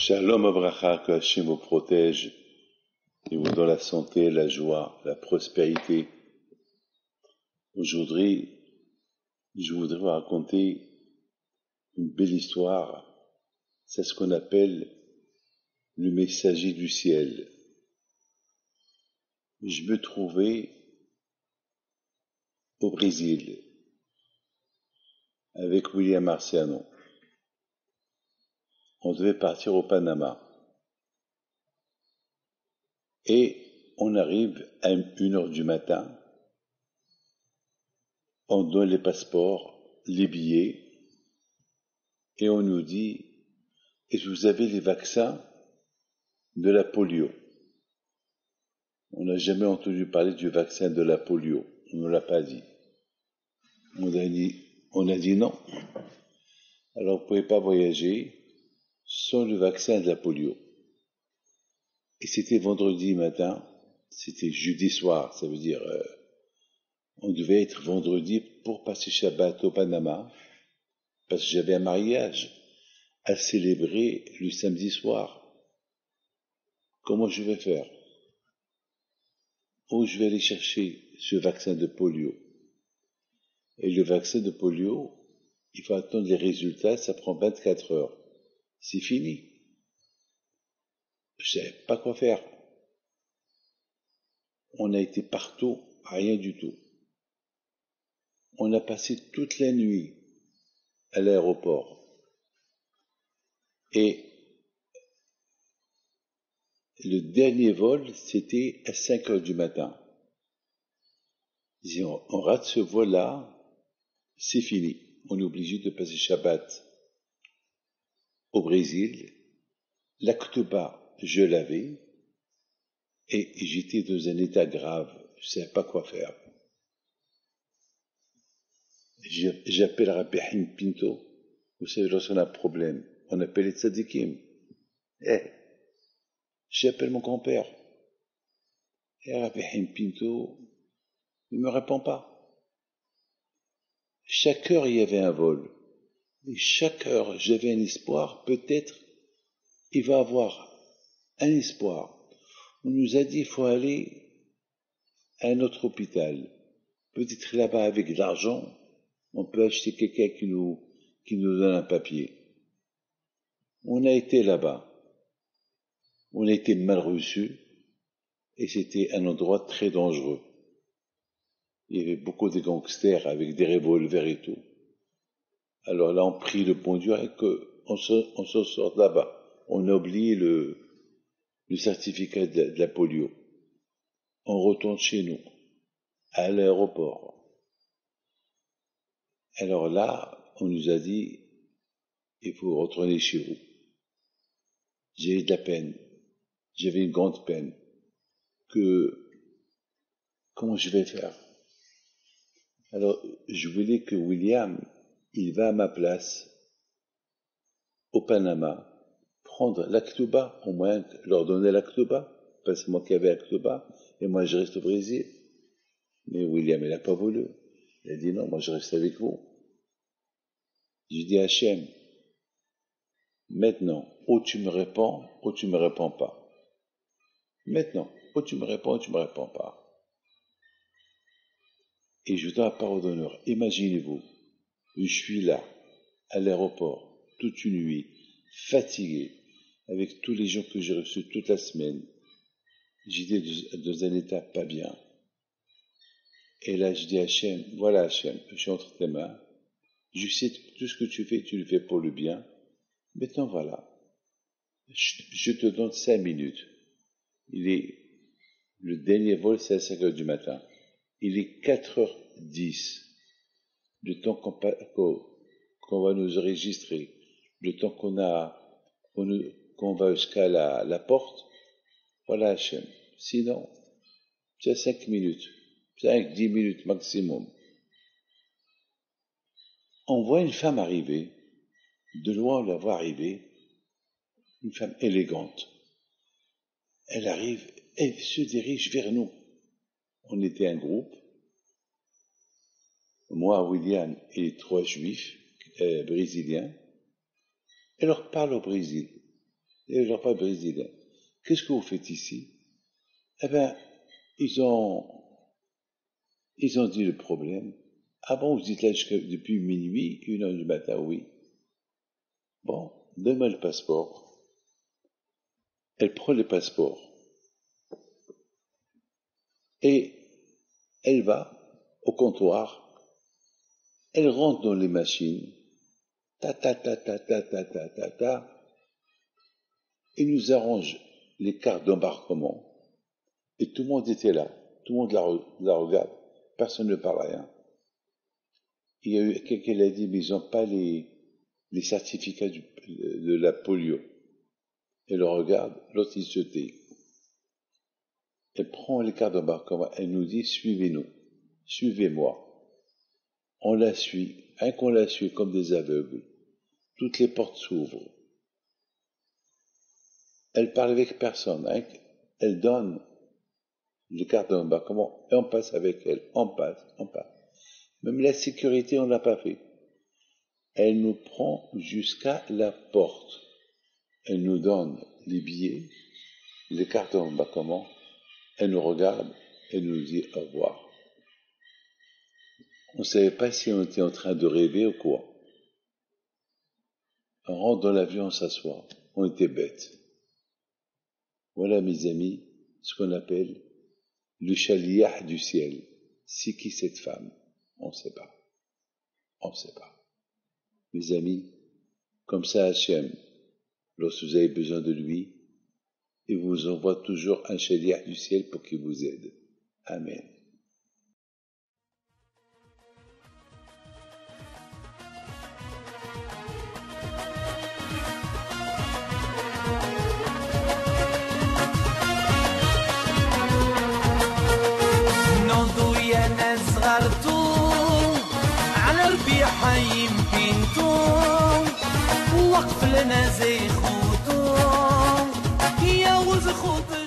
Shalom Abracha, que Hachem vous protège et vous donne la santé, la joie, la prospérité. Aujourd'hui, je voudrais vous raconter une belle histoire. C'est ce qu'on appelle le messager du ciel. Je me trouvais au Brésil avec William Marciano. On devait partir au Panama. Et on arrive à 1h du matin. On donne les passeports, les billets, et on nous dit: est-ce que vous avez les vaccins de la polio? On n'a jamais entendu parler du vaccin de la polio. On ne l'a pas dit. On a dit non. Alors vous ne pouvez pas voyager sans le vaccin de la polio. Et c'était vendredi matin, c'était jeudi soir, ça veut dire on devait être vendredi pour passer Shabbat au Panama, parce que j'avais un mariage à célébrer le samedi soir. Comment je vais faire? Où je vais aller chercher ce vaccin de polio? Et le vaccin de polio, il faut attendre les résultats, ça prend 24 heures. C'est fini. Je ne savais pas quoi faire. On a été partout, rien du tout. On a passé toute la nuit à l'aéroport. Et le dernier vol, c'était à 5 heures du matin. Si on rate ce vol-là, c'est fini. On est obligé de passer Shabbat au Brésil. La Ktouba, je l'avais. Et j'étais dans un état grave. Je ne savais pas quoi faire. J'appelle Rabbi Haim Pinto. Vous savez, lorsqu'on a un problème, on appelle les tzadikim. J'appelle mon grand-père. Et Rabbi Haim Pinto, il ne me répond pas. Chaque heure, il y avait un vol. Et chaque heure, j'avais un espoir. Peut-être, il va avoir un espoir. On nous a dit, il faut aller à un autre hôpital. Peut-être là-bas, avec de l'argent, on peut acheter quelqu'un qui nous donne un papier. On a été là-bas. On a été mal reçus. Et c'était un endroit très dangereux. Il y avait beaucoup de gangsters avec des revolvers et tout. Alors là, on prie le bon Dieu et qu'on se sort là-bas. On a oublié le certificat de la polio. On retourne chez nous, à l'aéroport. Alors là, on nous a dit, il faut retourner chez vous. J'ai eu de la peine. J'avais une grande peine. Comment je vais faire? Alors, je voulais que William, il va à ma place, au Panama, prendre l'Aktoba, au moins leur donner l'Aktoba, parce que c'est moi qui avais l'Aktoba, et moi je reste au Brésil. Mais William, il n'a pas voulu. Il a dit non, moi je reste avec vous. J'ai dit à Hachem, maintenant, ou tu me réponds, ou tu me réponds pas. Maintenant, ou tu me réponds, ou tu me réponds pas. Et je vous donne la parole d'honneur. Imaginez-vous, je suis là, à l'aéroport, toute une nuit, fatigué, avec tous les gens que j'ai reçus toute la semaine. J'étais dans un état pas bien. Et là, je dis à Hachem, voilà Hachem, je suis entre tes mains. Je sais que tout ce que tu le fais pour le bien. Maintenant, voilà. Je te donne 5 minutes. Le dernier vol, c'est à 5 heures du matin. Il est 4h10. Le temps qu'on va nous enregistrer. Le temps qu'on va jusqu'à la porte. Voilà Hachem. Sinon, tu as 5 minutes. 5-10 minutes maximum. On voit une femme arriver. De loin, on la voit arriver. Une femme élégante. Elle arrive, elle se dirige vers nous. On était un groupe. Moi, William et 3 juifs brésiliens. Elle leur parle au Brésil. Et leur pas brésilien. Qu'est-ce que vous faites ici? Eh bien, ils ont dit le problème. Ah bon, vous êtes là depuis minuit, 1h du matin, oui. Bon, donne-moi le passeport. Elle prend le passeport. Et elle va au comptoir. Elle rentre dans les machines. Ta ta ta ta ta ta ta ta ta. Et nous arrange les cartes d'embarquement. Et tout le monde était là. Tout le monde la regarde. Personne ne parle rien. Il y a eu quelqu'un qui a dit, mais ils n'ont pas les certificats de la polio. Elle le regarde, l'autre il se tait. Elle prend les cartes d'embarquement, elle nous dit, suivez-nous, suivez-moi. On la suit, qu'on la suit comme des aveugles. Toutes les portes s'ouvrent. Elle parle avec personne, elle donne les cartes d'embarquement et on passe avec elle, on passe. Même la sécurité, on ne l'a pas fait. Elle nous prend jusqu'à la porte. Elle nous donne les billets, les cartes d'embarquement. Elle nous regarde, elle nous dit au revoir. On ne savait pas si on était en train de rêver ou quoi. On rentre dans l'avion, on s'assoit. On était bêtes. Voilà, mes amis, ce qu'on appelle le chaliah du ciel. C'est qui cette femme? On ne sait pas. On ne sait pas. Mes amis, comme ça Hachem, lorsque vous avez besoin de lui, il vous envoie toujours un chaliah du ciel pour qu'il vous aide. Amen. وقف لنا زي خوتو يا وز خوتو